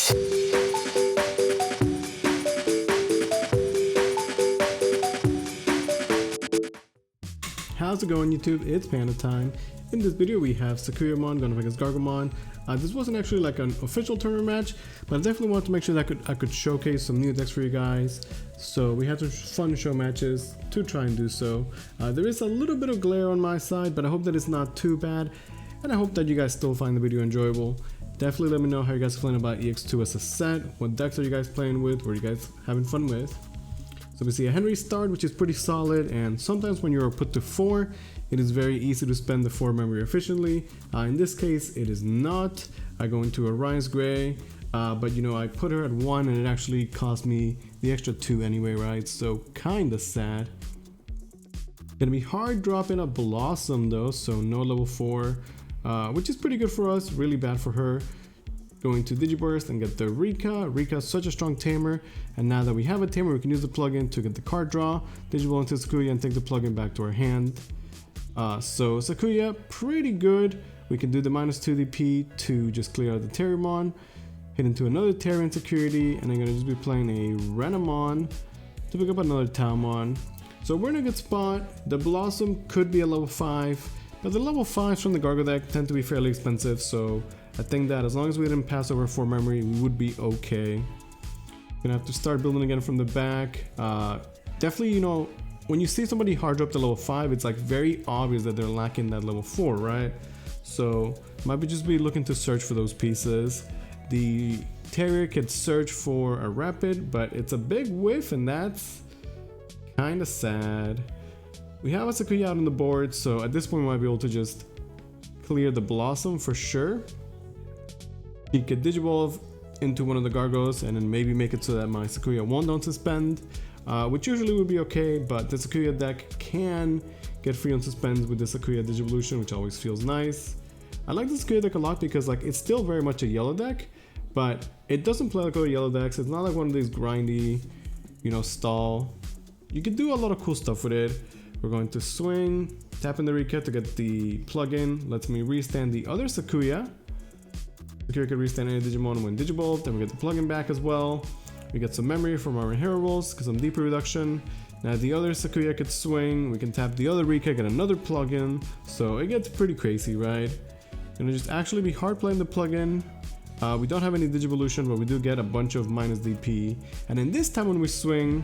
How's it going, YouTube? It's Panda time. In this video we have Sakuyamon going against Gargomon. This wasn't actually like an official tournament match, but I definitely wanted to make sure that I could showcase some new decks for you guys. So we had some fun show matches to try and do so. There is a little bit of glare on my side, but I hope that it's not too bad, and I hope that you guys still find the video enjoyable. Definitely let me know how you guys are feeling about EX2 as a set. What decks are you guys playing with? What are you guys having fun with? So we see a Henry start, which is pretty solid, and sometimes when you're put to 4, it is very easy to spend the 4 memory efficiently. In this case, it is not. I go into a Rise Gray, but you know, I put her at 1 and it actually cost me the extra 2 anyway, right? So kinda sad. Gonna be hard dropping a Blossom though, so no level 4, which is pretty good for us, really bad for her. Going to Digiburst and get the Rika. Rika is such a strong tamer, and now that we have a tamer, we can use the plugin to get the card draw, Digivolve into Sakuya, and take the plugin back to our hand. So Sakuya, pretty good. We can do the -2 DP to just clear out the Terriermon, hit into another Terran security, and I'm gonna just be playing a Renamon to pick up another Taumon. So we're in a good spot. The Blossom could be a level 5, but the level 5s from the Gargo deck tend to be fairly expensive, so I think that as long as we didn't pass over 4 memory, we would be okay. Gonna have to start building again from the back. Definitely, you know, when you see somebody hard drop to level 5, it's like very obvious that they're lacking that level 4, right? So might be just be looking to search for those pieces. The Terrier could search for a Rapid, but it's a big whiff, and that's kind of sad. We have a Sakuya out on the board, so at this point we might be able to just clear the Blossom for sure. He could Digivolve into one of the Gargos and then maybe make it so that my Sakuya won't unsuspend, which usually would be okay, but the Sakuya deck can get free unsuspends with the Sakuya Digivolution, which always feels nice. I like the Sakuya deck a lot because like it's still very much a yellow deck, but it doesn't play like other yellow decks. It's not like one of these grindy, you know, stall. You can do a lot of cool stuff with it. We're going to swing, tap in the Rika to get the plugin, lets me restand the other Sakuya. Sakuya can restand any Digimon when Digivolved, then we get the plugin back as well. We get some memory from our hero rolls, because some DP reduction. Now the other Sakuya could swing, we can tap the other Rika, get another plugin, so it gets pretty crazy, right? Gonna just actually be hard playing the plugin. We don't have any Digivolution, but we do get a bunch of minus DP. And then this time when we swing,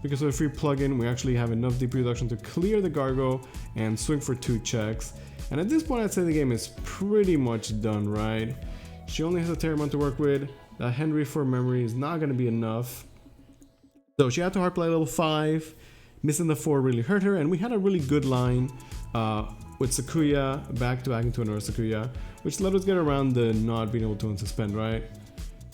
because of a free plugin, we actually have enough DP reduction to clear the Gargo and swing for 2 checks. And at this point I'd say the game is pretty much done, right? She only has a Terriermon to work with. The Henry for memory is not going to be enough. So she had to hard play level 5. Missing the 4 really hurt her, and we had a really good line with Sakuya back to back into another Sakuya, which let us get around the not being able to unsuspend, right?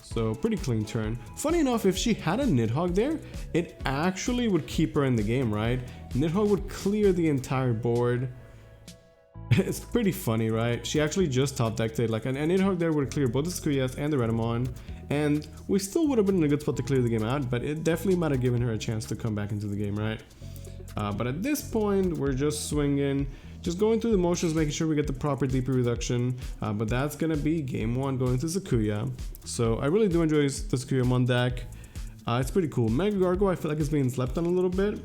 So pretty clean turn. Funny enough, if she had a Nidhogg there, it actually would keep her in the game, right? Nidhogg would clear the entire board. It's pretty funny, right? She actually just top decked it, like an Nidhogg there would clear both the Sakuyas and the Renamon, and we still would have been in a good spot to clear the game out, but it definitely might have given her a chance to come back into the game, right? But at this point, we're just swinging, just going through the motions, making sure we get the proper DP reduction, but that's gonna be game 1 going to Sakuya. So I really do enjoy the Sakuyamon deck. It's pretty cool. MegaGargomon, I feel like it's being slept on a little bit.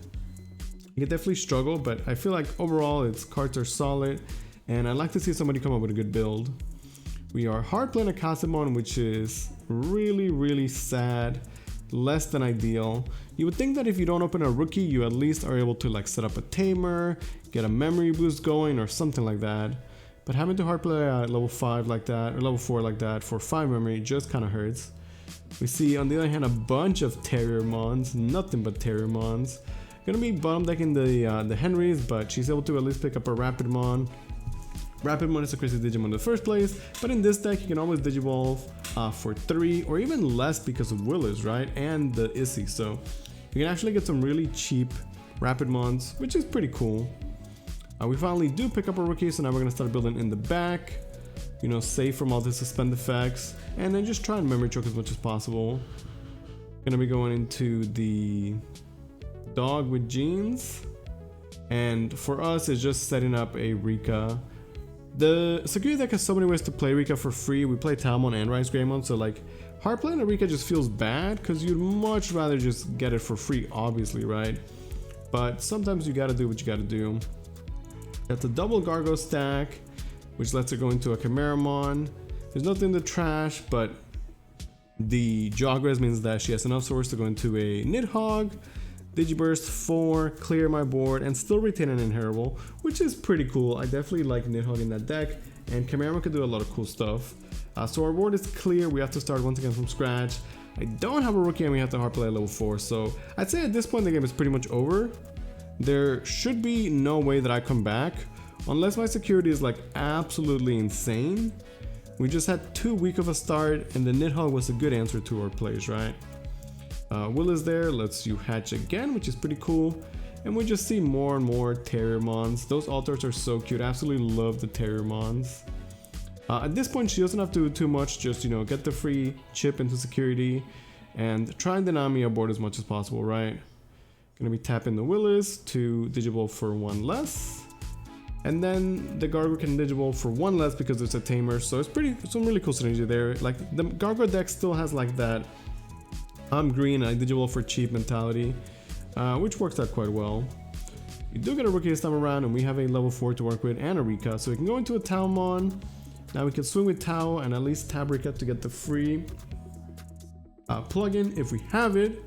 You can definitely struggle, but I feel like overall its cards are solid, and I'd like to see somebody come up with a good build. We are hard playing a Casamon, which is really sad, less than ideal. You would think that if you don't open a rookie, you at least are able to like set up a tamer, get a memory boost going or something like that. But having to hard play at level 5 like that, or level 4 like that for 5 memory just kind of hurts. We see on the other hand a bunch of Terriermons, nothing but Terriermons. Gonna be bottom decking the Henrys, but she's able to at least pick up a Rapidmon. Rapidmon is a crazy Digimon in the first place, but in this deck you can always Digivolve for 3 or even less because of Willers, right? And the Issy, so you can actually get some really cheap Rapidmons, which is pretty cool. We finally do pick up a rookie, so now we're gonna start building in the back. You know, safe from all the suspend effects, and then just try and memory choke as much as possible. Gonna be going into the dog with jeans, and for us it's just setting up a Rika The Sakuya deck has so many ways to play Rika for free. We play Talmon and Luisthepanda, so like hard playing a Rika just feels bad because you'd much rather just get it for free, obviously, right? But sometimes you gotta do what you gotta do. Got the double Gargo stack, which lets her go into a Chimeramon. There's nothing in the trash, but the Jogress means that she has enough source to go into a Nidhogg, Digiburst 4, clear my board, and still retain an Inheritable, which is pretty cool. I definitely like Nidhogg in that deck, and Chimeramon can do a lot of cool stuff. So our board is clear. We have to start once again from scratch. I don't have a rookie, and we have to hard play at level 4, so I'd say at this point the game is pretty much over. There should be no way that I come back, unless my security is like absolutely insane. We just had too weak of a start, and the Nidhogg was a good answer to our plays, right? Will is there, lets you hatch again, which is pretty cool. And we just see more and more Terriermons. Those altars are so cute. I absolutely love the Terriermons. At this point, she doesn't have to do too much. Just, you know, get the free chip into security and try and deny me a board as much as possible, right? Gonna be tapping the Willis to Digivolve for 1 less. And then the Gargo can Digivolve for 1 less because it's a tamer, so it's some really cool synergy there. Like the Gargo deck still has like that I'm green, I Digivolve for cheap mentality, which works out quite well. We do get a rookie this time around, and we have a level 4 to work with and a Rika, so we can go into a Talmon. Now we can swing with Tau and at least tab Rika to get the free plugin if we have it.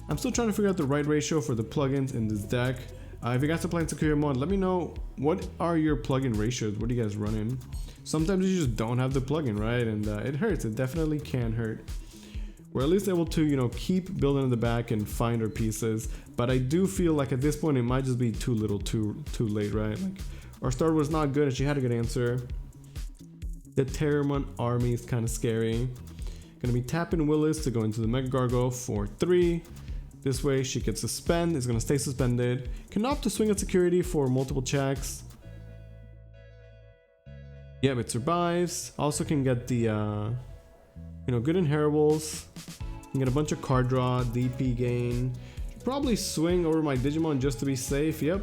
I'm still trying to figure out the right ratio for the plugins in this deck. If you guys are playing Sakuyamon, let me know what are your plugin ratios. What are you guys running? Sometimes you just don't have the plugin, right? And it hurts. It definitely can hurt. We're at least able to, you know, keep building in the back and find our pieces. But I do feel like at this point it might just be too little, too late, right? Like our start was not good, and she had a good answer. The Terriermon army is kind of scary. Gonna be tapping Willis to go into the MegaGargo for 3. This way she can suspend, it's gonna stay suspended. Can opt to swing at security for multiple checks. Yep, it survives. Also can get the, you know, good inheritables. Can get a bunch of card draw, DP gain. Should probably swing over my Digimon just to be safe, yep.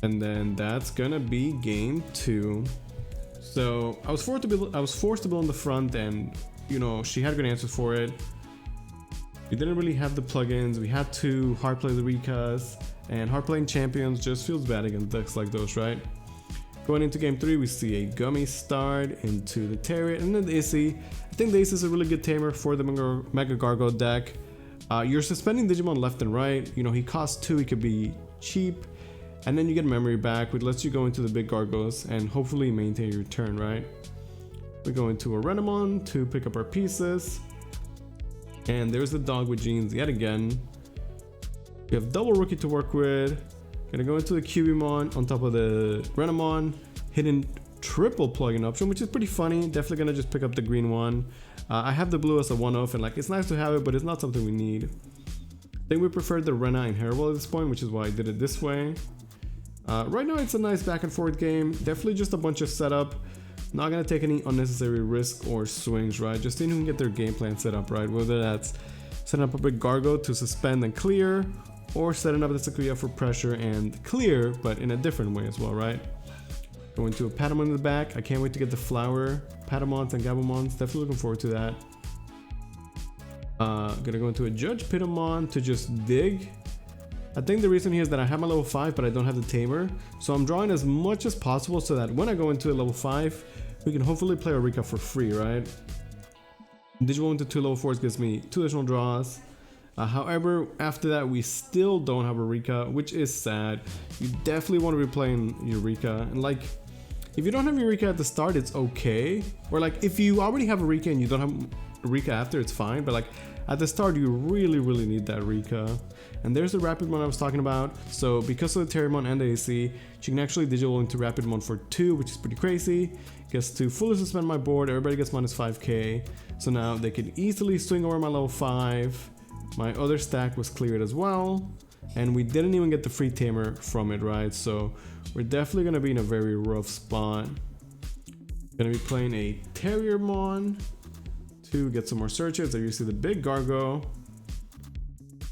And then that's gonna be game 2. So I was forced to build on the front, and you know, she had good answers for it. We didn't really have the plugins. We had to hard play the Rikas, and hard playing champions just feels bad against decks like those, right? Going into game 3, we see a Gummy start into the Terrier and then the Issy. I think the Issy is a really good tamer for the MegaGargo deck. You're suspending Digimon left and right. You know, he costs 2, he could be cheap. And then you get memory back, which lets you go into the big Gargos and hopefully maintain your turn, right? We go into a Renamon to pick up our pieces. And there's the dog with jeans yet again. We have double rookie to work with. Gonna go into the Cubimon on top of the Renamon. Hidden triple plugin option, which is pretty funny. Definitely gonna just pick up the green one. I have the blue as a one-off, and like it's nice to have it, but it's not something we need. I think we prefer the Rena Inheritable at this point, which is why I did it this way. Right now it's a nice back and forth game. Definitely just a bunch of setup. Not gonna take any unnecessary risk or swings, right? Just seeing who can get their game plan set up, right? Whether that's setting up a big Gargo to suspend and clear, or setting up the Sakuya for pressure and clear, but in a different way as well, right? Going to a Patamon in the back. I can't wait to get the flower Patamons and Gabumons. Definitely looking forward to that. Gonna go into a Judge Pitamon to just dig. I think the reason here is that I have my level 5, but I don't have the tamer. So I'm drawing as much as possible so that when I go into a level 5, we can hopefully play a Rika for free, right? Digimon into 2 level 4s gives me 2 additional draws. However, after that, we still don't have a Rika, which is sad. You definitely want to be playing Eureka. And like, if you don't have Eureka at the start, it's okay. Or like, if you already have a Rika and you don't have Rika after, it's fine. But like, at the start, you really need that Rika. And there's the Rapidmon I was talking about. So because of the Terriermon and the AC, she can actually Digivolve into Rapidmon for 2, which is pretty crazy. Gets to fully suspend my board. Everybody gets minus 5k. So now they can easily swing over my level 5. My other stack was cleared as well. And we didn't even get the free tamer from it, right? So we're definitely going to be in a very rough spot. Going to be playing a Terriermon to get some more searches. There you see the big Gargo.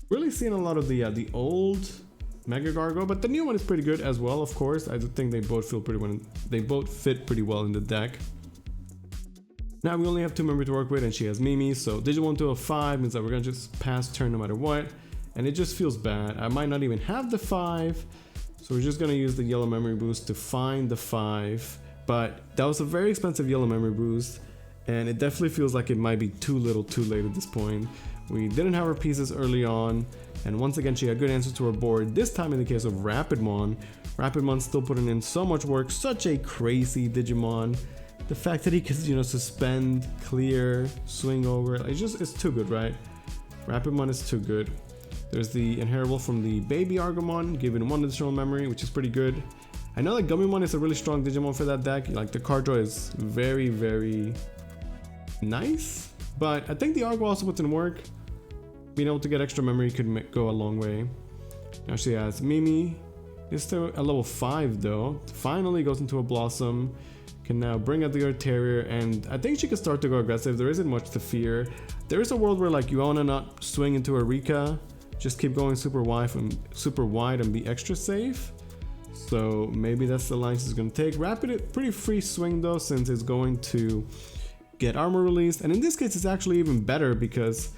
Really seeing a lot of the old MegaGargo, but the new one is pretty good as well, of course. I do think they both feel pretty well. They both fit pretty well in the deck. Now we only have 2 memory to work with, and she has Mimi, so Digimon to a 5 means that we're gonna just pass turn no matter what, and it just feels bad. I might not even have the 5, so we're just gonna use the yellow memory boost to find the 5, but that was a very expensive yellow memory boost, and it definitely feels like it might be too little too late at this point. We didn't have her pieces early on, and once again she had good answers to her board. This time in the case of Rapidmon, Rapidmon's still putting in so much work, such a crazy Digimon. The fact that he can, you know, suspend, clear, swing over, it's too good, right? Rapidmon is too good. There's the inheritable from the baby Argomon, giving 1 additional memory, which is pretty good. I know that Gummymon is a really strong Digimon for that deck. Like, the card draw is very, very nice, but I think the Argo also puts in work. Being able to get extra memory could go a long way. Now she has Mimi. It's still a level 5 though. Finally goes into a Blossom. Can now bring out the Earth Terrier, and I think she can start to go aggressive. There isn't much to fear. There is a world where like you wanna not swing into a Rika, just keep going super wide and be extra safe. So maybe that's the line she's gonna take. Rapid, pretty free swing though, since it's going to get armor released, and in this case it's actually even better because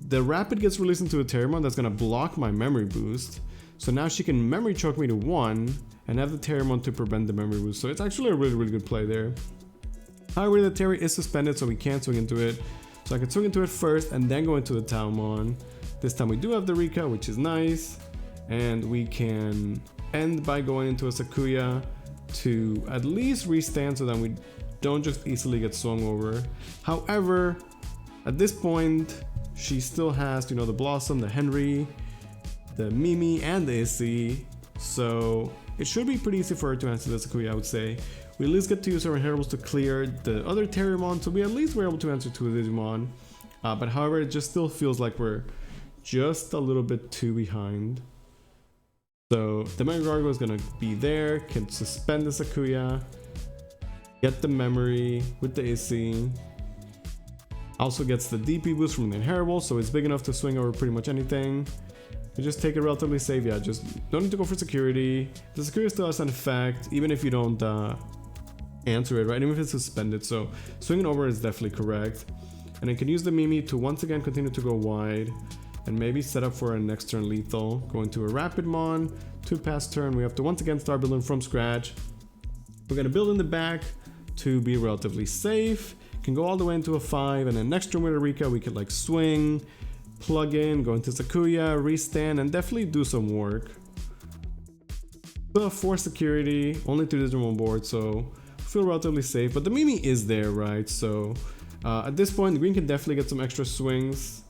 the Rapid gets released into a Terriermon that's gonna block my memory boost. So now she can memory choke me to 1 and have the Terriermon to prevent the memory boost. So it's actually a really, really good play there. However, the Terry is suspended, so we can't swing into it. So I can swing into it first and then go into the Taumon. This time we do have the Rika, which is nice. And we can end by going into a Sakuya to at least restand so that we don't just easily get swung over. However, at this point, she still has, you know, the Blossom, the Henry, the Mimi, and the Issy. So it should be pretty easy for her to answer the Sakuya, I would say. We at least get to use our inheritables to clear the other Terriermon, so we at least were able to answer to a Digimon. But however, it just still feels like we're just a little bit too behind. So the MegaGargo is gonna be there, can suspend the Sakuya, get the memory with the Issy. Also gets the DP boost from the inheritable, so it's big enough to swing over pretty much anything. You just take it relatively safe. Yeah, just don't need to go for security. The security still has an effect, even if you don't answer it, right? Even if it's suspended. So swinging over is definitely correct. And I can use the Mimi to once again continue to go wide and maybe set up for a next turn lethal. Going to a Rapidmon, 2 pass turn. We have to once again start building from scratch. We're gonna build in the back to be relatively safe. Can go all the way into a 5, and then next turn with a Rika we could like swing, plug in, go into Sakuya, restand, and definitely do some work. So 4 security, only 2 Digimon board, so feel relatively safe, but the Mimi is there, right? So at this point, green can definitely get some extra swings.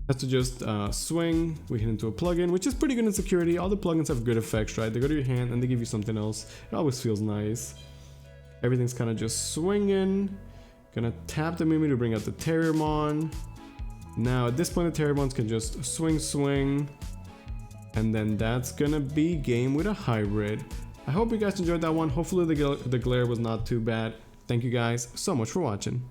Has to just swing, we hit into a plugin, which is pretty good in security. All the plugins have good effects, right? They go to your hand and they give you something else. It always feels nice. Everything's kind of just swinging. Gonna tap the Mimi to bring out the Terriermon. Now at this point the Terriermons can just swing, and then that's gonna be game with a hybrid. I hope you guys enjoyed that one. Hopefully the glare was not too bad. Thank you guys so much for watching.